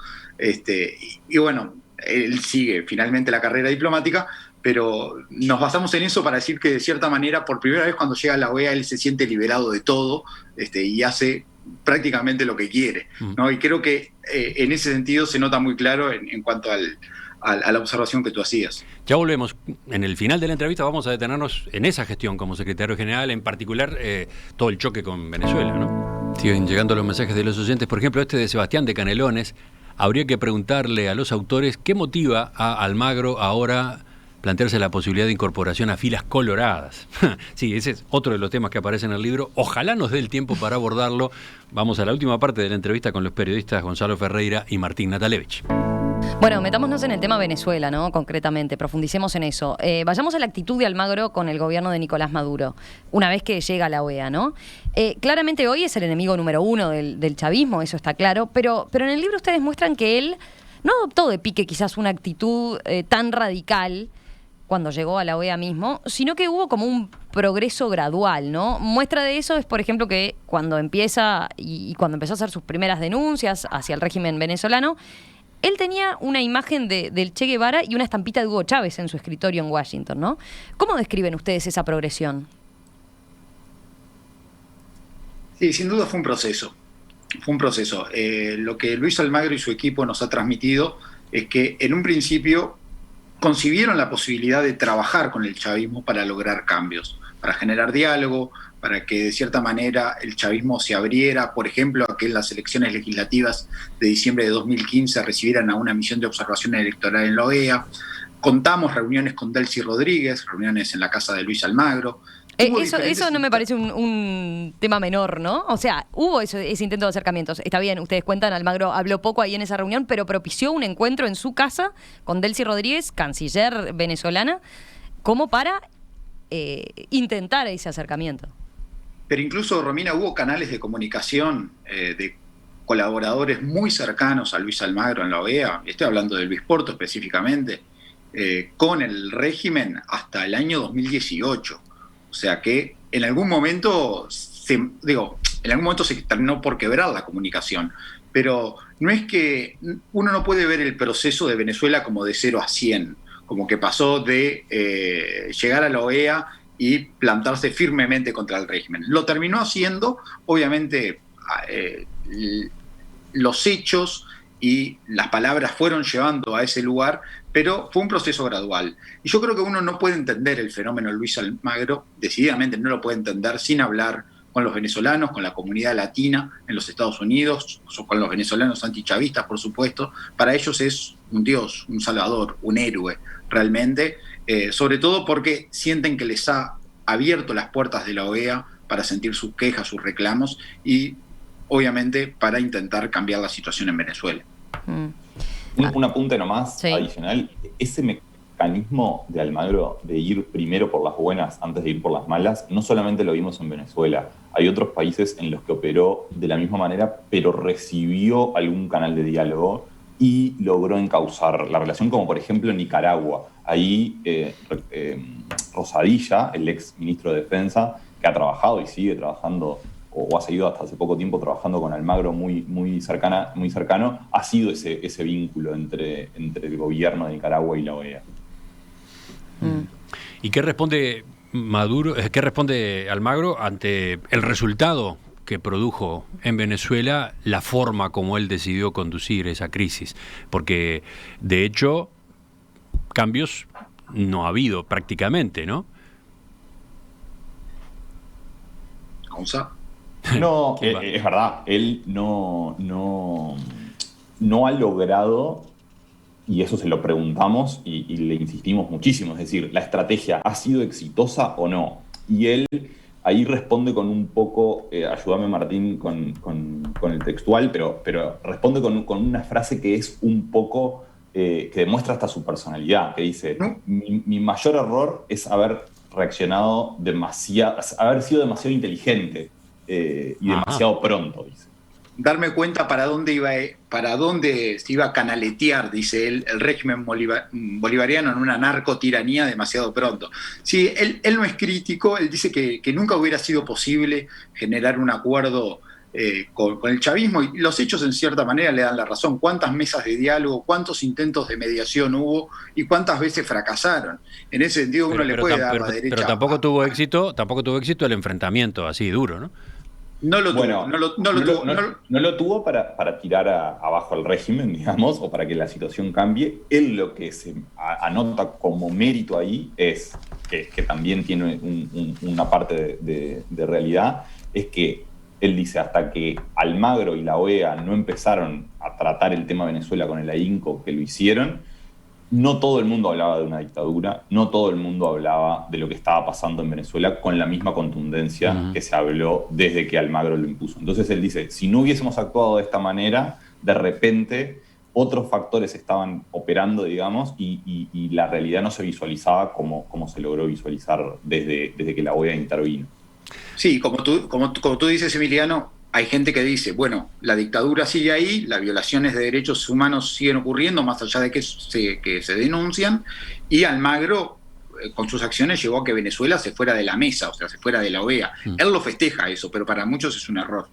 Y bueno, él sigue finalmente la carrera diplomática, pero nos basamos en eso para decir que de cierta manera, por primera vez cuando llega a la OEA, él se siente liberado de todo y hace prácticamente lo que quiere, ¿no? Y creo que en ese sentido se nota muy claro en cuanto a la observación que tú hacías. Ya volvemos. En el final de la entrevista vamos a detenernos en esa gestión como secretario general, en particular todo el choque con Venezuela, ¿no? Siguen llegando los mensajes de los oyentes. Por ejemplo, de Sebastián de Canelones. Habría que preguntarle a los autores qué motiva a Almagro ahora plantearse la posibilidad de incorporación a filas coloradas. Sí, ese es otro de los temas que aparece en el libro. Ojalá nos dé el tiempo para abordarlo. Vamos a la última parte de la entrevista con los periodistas Gonzalo Ferreira y Martín Natalevich. Bueno, metámonos en el tema Venezuela, ¿no? Concretamente, profundicemos en eso. Vayamos a la actitud de Almagro con el gobierno de Nicolás Maduro, una vez que llega a la OEA, ¿no? Claramente hoy es el enemigo número uno del chavismo, eso está claro, pero en el libro ustedes muestran que él no adoptó de pique quizás una actitud tan radical cuando llegó a la OEA mismo, sino que hubo como un progreso gradual, ¿no? Muestra de eso es, por ejemplo, que cuando empieza y cuando empezó a hacer sus primeras denuncias hacia el régimen venezolano, él tenía una imagen del Che Guevara y una estampita de Hugo Chávez en su escritorio en Washington, ¿no? ¿Cómo describen ustedes esa progresión? Sí, sin duda fue un proceso. Fue un proceso. Lo que Luis Almagro y su equipo nos ha transmitido es que en un principio concibieron la posibilidad de trabajar con el chavismo para lograr cambios, para generar diálogo, para que de cierta manera el chavismo se abriera, por ejemplo, a que en las elecciones legislativas de diciembre de 2015 recibieran a una misión de observación electoral en la OEA. Contamos reuniones con Delcy Rodríguez, reuniones en la casa de Luis Almagro. Eso no me parece un tema menor, ¿no? O sea, hubo ese intento de acercamientos. Está bien, ustedes cuentan, Almagro habló poco ahí en esa reunión, pero propició un encuentro en su casa con Delcy Rodríguez, canciller venezolana, como para intentar ese acercamiento. Pero incluso, Romina, hubo canales de comunicación de colaboradores muy cercanos a Luis Almagro en la OEA, estoy hablando de Luis Porto específicamente, con el régimen hasta el año 2018. O sea que en algún momento se terminó por quebrar la comunicación. Pero no es que uno no puede ver el proceso de Venezuela como de 0 a 100, como que pasó de llegar a la OEA y plantarse firmemente contra el régimen. Lo terminó haciendo, obviamente, los hechos y las palabras fueron llevando a ese lugar, pero fue un proceso gradual. Y yo creo que uno no puede entender el fenómeno Luis Almagro, decididamente no lo puede entender sin hablar con los venezolanos, con la comunidad latina en los Estados Unidos, con los venezolanos antichavistas, por supuesto. Para ellos es un dios, un salvador, un héroe, realmente, sobre todo porque sienten que les ha abierto las puertas de la OEA para sentir sus quejas, sus reclamos y, obviamente, para intentar cambiar la situación en Venezuela. Un apunte nomás, sí, adicional. Ese mecanismo de Almagro de ir primero por las buenas antes de ir por las malas, no solamente lo vimos en Venezuela. Hay otros países en los que operó de la misma manera, pero recibió algún canal de diálogo y logró encauzar la relación, como por ejemplo en Nicaragua. Ahí Rosadilla, el ex ministro de Defensa, que ha trabajado y sigue trabajando, o ha seguido hasta hace poco tiempo trabajando con Almagro muy cercano, ha sido ese vínculo entre el gobierno de Nicaragua y la OEA. ¿Y qué responde qué responde Almagro ante el resultado que produjo en Venezuela la forma como él decidió conducir esa crisis? Porque, de hecho, cambios no ha habido prácticamente, ¿no? No, es verdad, él no ha logrado, y eso se lo preguntamos y le insistimos muchísimo, es decir, ¿la estrategia ha sido exitosa o no? Y él ahí responde con un poco, ayúdame Martín con el textual, pero responde con una frase que es un poco, que demuestra hasta su personalidad, que dice, mi mayor error es haber reaccionado demasiado, haber sido demasiado inteligente y demasiado pronto, dice. Darme cuenta para dónde se iba a canaletear, dice él, el régimen bolivariano en una narcotiranía demasiado pronto. Sí, él no es crítico, él dice que nunca hubiera sido posible generar un acuerdo con el chavismo, y los hechos en cierta manera le dan la razón. ¿Cuántas mesas de diálogo, cuántos intentos de mediación hubo y cuántas veces fracasaron? En ese sentido uno le puede dar la derecha. Pero tampoco tuvo éxito el enfrentamiento así duro, ¿no? No lo tuvo para tirar abajo al régimen, digamos, o para que la situación cambie. Él lo que se anota como mérito ahí es, que también tiene una parte de realidad, es que él dice, hasta que Almagro y la OEA no empezaron a tratar el tema Venezuela con el ahínco que lo hicieron, no todo el mundo hablaba de una dictadura, no todo el mundo hablaba de lo que estaba pasando en Venezuela con la misma contundencia que se habló desde que Almagro lo impuso. Entonces él dice, si no hubiésemos actuado de esta manera, de repente otros factores estaban operando, digamos, y la realidad no se visualizaba como se logró visualizar desde que la OEA intervino. Sí, como tú dices, Emiliano, hay gente que dice, bueno, la dictadura sigue ahí, las violaciones de derechos humanos siguen ocurriendo, más allá de que se denuncian, y Almagro, con sus acciones, llevó a que Venezuela se fuera de la mesa, o sea, se fuera de la OEA. Él lo festeja eso, pero para muchos es un error.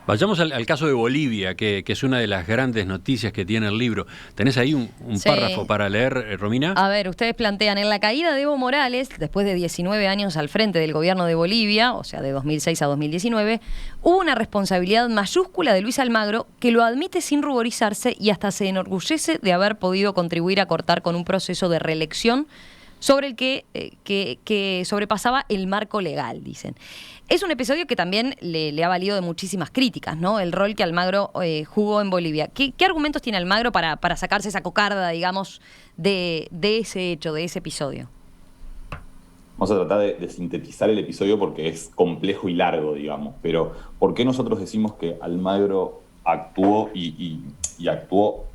Vayamos al caso de Bolivia, que es una de las grandes noticias que tiene el libro. ¿Tenés ahí un párrafo para leer, Romina? A ver, ustedes plantean, en la caída de Evo Morales, después de 19 años al frente del gobierno de Bolivia, o sea, de 2006 a 2019, hubo una responsabilidad mayúscula de Luis Almagro, que lo admite sin ruborizarse y hasta se enorgullece de haber podido contribuir a cortar con un proceso de reelección sobre el que sobrepasaba el marco legal, dicen. Es un episodio que también le ha valido de muchísimas críticas, ¿no? El rol que Almagro jugó en Bolivia. ¿Qué argumentos tiene Almagro para sacarse esa cocarda, digamos, de ese hecho, de ese episodio? Vamos a tratar de sintetizar el episodio porque es complejo y largo, digamos. Pero ¿por qué nosotros decimos que Almagro actuó y actuó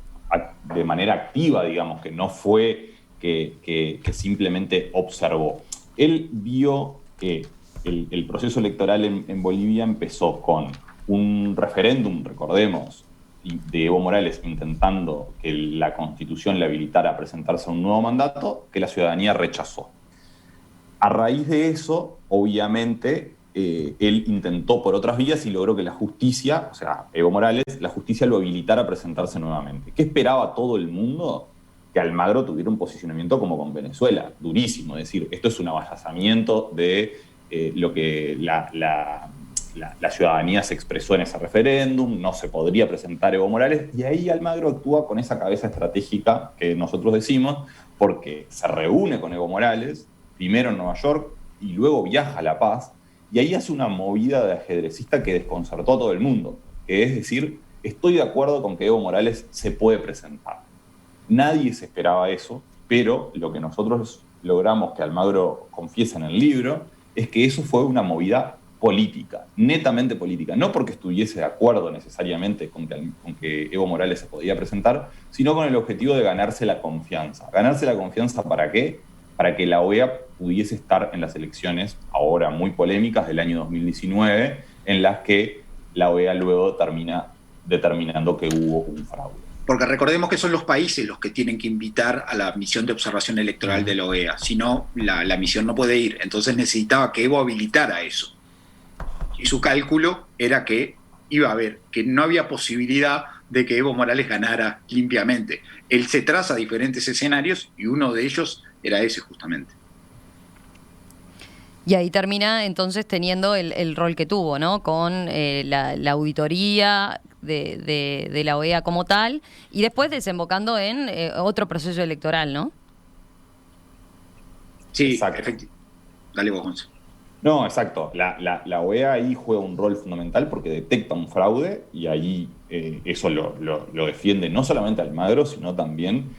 de manera activa, digamos, que no fue que simplemente observó? Él vio que el proceso electoral en Bolivia empezó con un referéndum, recordemos, de Evo Morales intentando que la Constitución le habilitara a presentarse a un nuevo mandato, que la ciudadanía rechazó. A raíz de eso, obviamente, él intentó por otras vías y logró que la justicia, o sea, Evo Morales, la justicia lo habilitara a presentarse nuevamente. ¿Qué esperaba todo el mundo? Que Almagro tuviera un posicionamiento como con Venezuela, durísimo, es decir, esto es un avasallamiento de lo que la ciudadanía se expresó en ese referéndum, no se podría presentar Evo Morales, y ahí Almagro actúa con esa cabeza estratégica que nosotros decimos, porque se reúne con Evo Morales, primero en Nueva York, y luego viaja a La Paz, y ahí hace una movida de ajedrecista que desconcertó a todo el mundo, que es decir, estoy de acuerdo con que Evo Morales se puede presentar. Nadie se esperaba eso, pero lo que nosotros logramos que Almagro confiesa en el libro es que eso fue una movida política, netamente política, no porque estuviese de acuerdo necesariamente con que Evo Morales se podía presentar, sino con el objetivo de ganarse la confianza. ¿Ganarse la confianza para qué? Para que la OEA pudiese estar en las elecciones, ahora muy polémicas, del año 2019, en las que la OEA luego termina determinando que hubo un fraude. Porque recordemos que son los países los que tienen que invitar a la misión de observación electoral de la OEA, si no, la misión no puede ir. Entonces necesitaba que Evo habilitara eso. Y su cálculo era que iba a haber, que no había posibilidad de que Evo Morales ganara limpiamente. Él se traza diferentes escenarios y uno de ellos era ese justamente. Y ahí termina entonces teniendo el rol que tuvo, ¿no? Con la auditoría de la OEA como tal, y después desembocando en otro proceso electoral, ¿no? Sí, efectivamente. Dale vos, Gonzo. No, exacto. La OEA ahí juega un rol fundamental porque detecta un fraude y ahí eso lo defiende no solamente Almagro, sino también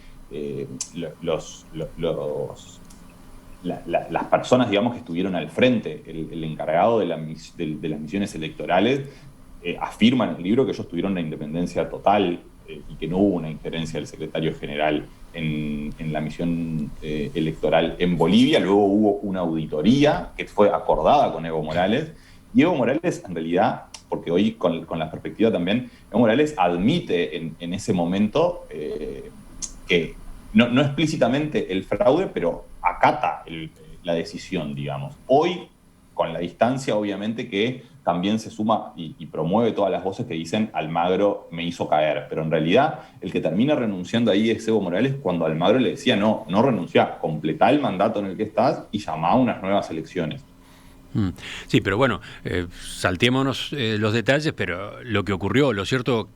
las personas, digamos, que estuvieron al frente. El encargado de las misiones electorales afirma en el libro que ellos tuvieron una independencia total y que no hubo una injerencia del secretario general en la misión electoral en Bolivia. Luego hubo una auditoría que fue acordada con Evo Morales. Y Evo Morales, en realidad, porque hoy con la perspectiva también, Evo Morales admite en ese momento que no explícitamente el fraude, pero acata la decisión, digamos. Hoy, con la distancia, obviamente que también se suma y promueve todas las voces que dicen Almagro me hizo caer, pero en realidad el que termina renunciando ahí es Evo Morales, cuando Almagro le decía no renunciá, completá el mandato en el que estás y llamá a unas nuevas elecciones. Sí, pero bueno, saltémonos los detalles, pero lo que ocurrió, lo cierto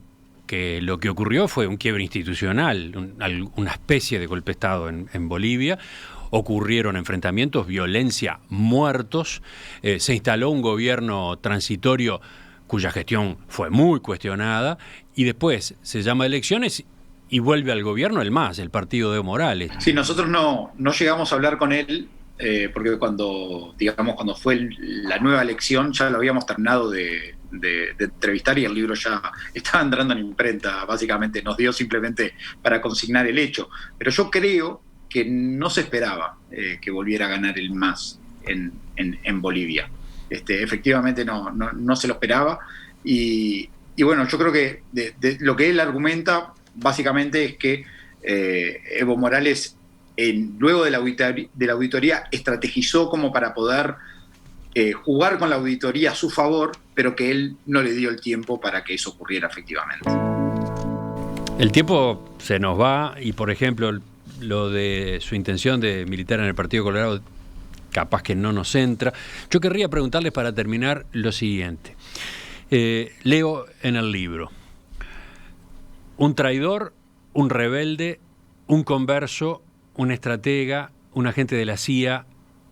que lo que ocurrió fue un quiebre institucional, una especie de golpe de Estado en Bolivia. Ocurrieron enfrentamientos, violencia, muertos, se instaló un gobierno transitorio cuya gestión fue muy cuestionada, y después se llama elecciones y vuelve al gobierno el MAS, el partido de Evo Morales. Sí, nosotros no llegamos a hablar con él, porque cuando fue la nueva elección ya lo habíamos terminado de entrevistar y el libro ya estaba entrando en imprenta, básicamente nos dio simplemente para consignar el hecho. Pero yo creo que no se esperaba que volviera a ganar el MAS en Bolivia. Efectivamente no se lo esperaba, y bueno, yo creo que de lo que él argumenta básicamente es que Evo Morales luego de la auditoría estrategizó como para poder jugar con la auditoría a su favor, pero que él no le dio el tiempo para que eso ocurriera efectivamente. El tiempo se nos va, y por ejemplo lo de su intención de militar en el Partido Colorado capaz que no nos entra. Yo querría preguntarles para terminar lo siguiente. Leo en el libro: un traidor, un rebelde, un converso, un estratega, un agente de la CIA,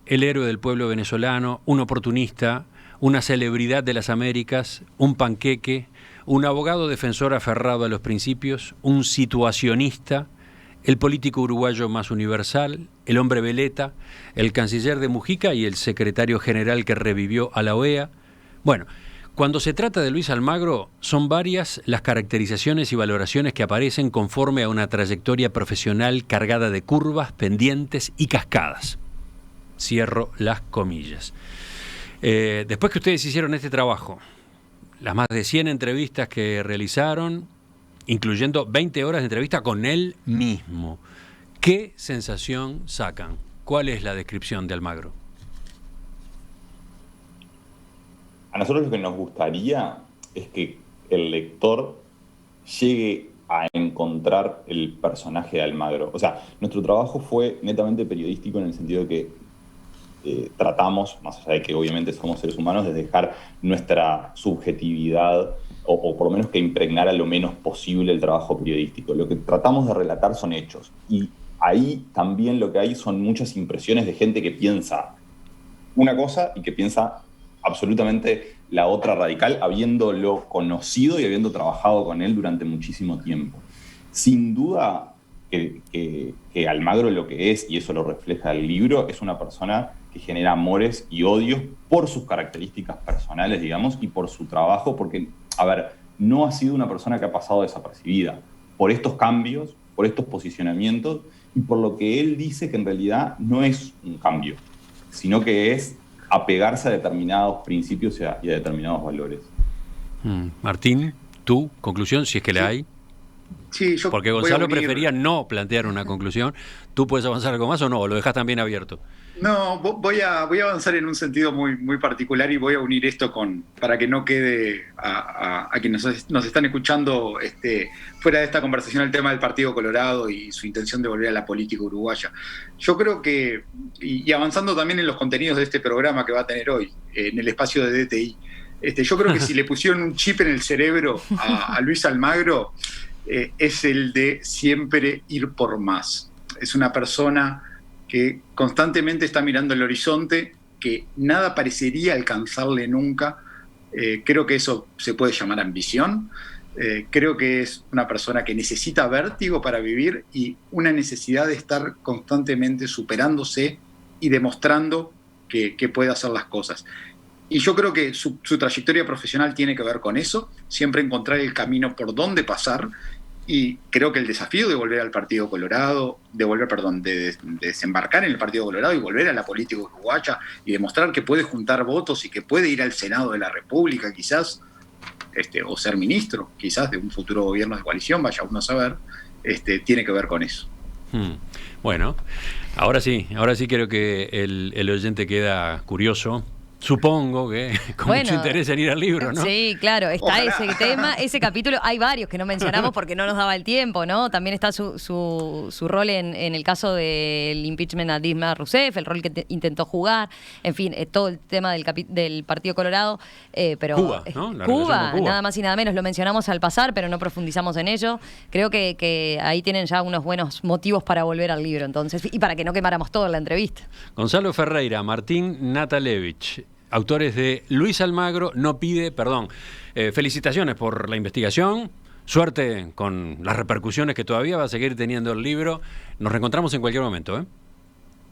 el héroe del pueblo venezolano, un oportunista, una celebridad de las Américas, un panqueque, un abogado defensor aferrado a los principios, un situacionista, el político uruguayo más universal, el hombre veleta, el canciller de Mujica y el secretario general que revivió a la OEA. Bueno, cuando se trata de Luis Almagro, son varias las caracterizaciones y valoraciones que aparecen conforme a una trayectoria profesional cargada de curvas, pendientes y cascadas. Cierro las comillas. Después que ustedes hicieron este trabajo, las más de 100 entrevistas que realizaron, incluyendo 20 horas de entrevista con él mismo, ¿qué sensación sacan? ¿Cuál es la descripción de Almagro? A nosotros lo que nos gustaría es que el lector llegue a encontrar el personaje de Almagro. O sea, nuestro trabajo fue netamente periodístico en el sentido de que tratamos, más allá de que obviamente somos seres humanos, de dejar nuestra subjetividad o por lo menos que impregnara lo menos posible el trabajo periodístico. Lo que tratamos de relatar son hechos. Y ahí también lo que hay son muchas impresiones de gente que piensa una cosa y que piensa absolutamente la otra radical, habiéndolo conocido y habiendo trabajado con él durante muchísimo tiempo. Sin duda que Almagro lo que es, y eso lo refleja el libro, es una persona que genera amores y odios por sus características personales, digamos, y por su trabajo, porque, a ver, no ha sido una persona que ha pasado desapercibida por estos cambios, por estos posicionamientos, y por lo que él dice que en realidad no es un cambio, sino que es apegarse a determinados principios y a determinados valores. Martín, tu conclusión, si es que la hay. Sí, yo porque Gonzalo prefería no plantear una conclusión. ¿Tú puedes avanzar algo más o no? ¿O lo dejas también abierto? No, voy a avanzar en un sentido muy particular y voy a unir esto para que no quede a quienes nos están escuchando fuera de esta conversación el tema del Partido Colorado y su intención de volver a la política uruguaya. Yo creo que, y avanzando también en los contenidos de este programa que va a tener hoy, en el espacio de DTI, yo creo que si le pusieron un chip en el cerebro a Luis Almagro, es el de siempre ir por más. Es una persona que constantemente está mirando el horizonte, que nada parecería alcanzarle nunca. Creo que eso se puede llamar ambición. Creo que es una persona que necesita vértigo para vivir y una necesidad de estar constantemente superándose y demostrando que puede hacer las cosas. Y yo creo que su trayectoria profesional tiene que ver con eso, siempre encontrar el camino por dónde pasar Y creo que el desafío de volver al Partido Colorado, de desembarcar en el Partido Colorado y volver a la política uruguaya y demostrar que puede juntar votos y que puede ir al Senado de la República quizás, o ser ministro quizás de un futuro gobierno de coalición, vaya uno a saber, tiene que ver con eso. Bueno, ahora sí creo que el oyente queda curioso. Supongo que con mucho interés en ir al libro, ¿no? Sí, claro, está Ojalá. ese tema, ese capítulo. Hay varios que no mencionamos porque no nos daba el tiempo, ¿no? También está su rol en el caso del impeachment a Dilma Rousseff, el rol que intentó jugar, en fin, todo el tema del Partido Colorado. Pero Cuba, ¿no? La relación Cuba, con Cuba, nada más y nada menos, lo mencionamos al pasar, pero no profundizamos en ello. Creo que ahí tienen ya unos buenos motivos para volver al libro, entonces, y para que no quemáramos todo en la entrevista. Gonzalo Ferreira, Martín Natalevich, autores de Luis Almagro no pide perdón. Felicitaciones por la investigación, suerte con las repercusiones que todavía va a seguir teniendo el libro. Nos reencontramos en cualquier momento.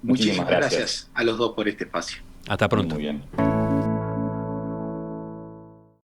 Muchísimas gracias a los dos por este espacio. Hasta pronto. Muy bien.